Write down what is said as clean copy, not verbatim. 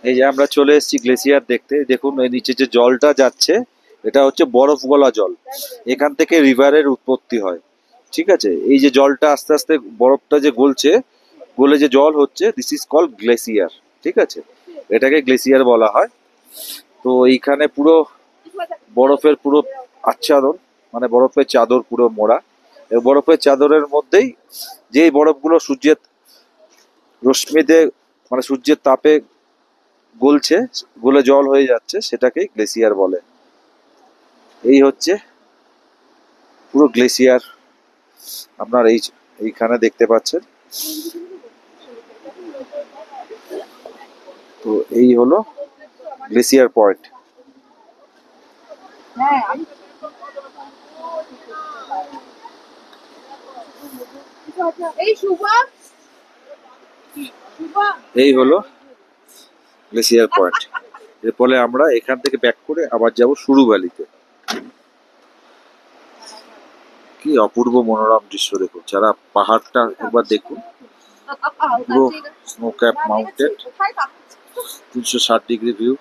এই যে আমরা চলে এসেছি গ্লেসিয়ার দেখতে। দেখুন এই নিচে যে জলটা যাচ্ছে, এটা হচ্ছে বরফ গলা জল। এখান থেকে রিভারের উৎপত্তি হয়। ঠিক আছে, এই যে জলটা আস্তে আস্তে বরফটা যে গলছে, গলে যে জল হচ্ছে, দিস ইজ কল গ্লেসিয়ার। ঠিক আছে, এটাকে গ্লেসিয়ার বলা হয়। তো এইখানে পুরো বরফের পুরো আচ্ছাদন, মানে বরফের চাদর পুরো মোড়া। এই বরফের চাদরের মধ্যেই যে বরফগুলো সূর্যের রশ্মিতে, মানে সূর্যের তাপে গলছে, গলে জল হয়ে যাচ্ছে, সেটাকেই গ্লেসিয়ার বলে। এই হচ্ছে পুরো গ্লেসিয়ার, আপনার এইখানে দেখতে পাচ্ছেন। তো এই হলো গ্লেসিয়ার পয়েন্ট। এই হলো গ্লেসিয়ার পয়েন্ট। এরপরে আমরা এখান থেকে ব্যাক করে আবার যাব সুরু ভ্যালিতে। কি অপূর্ব মনোরম দৃশ্য দেখুন, যারা পাহাড়টা একবার দেখুন, পুরো snow cap mountain, 360 degree view.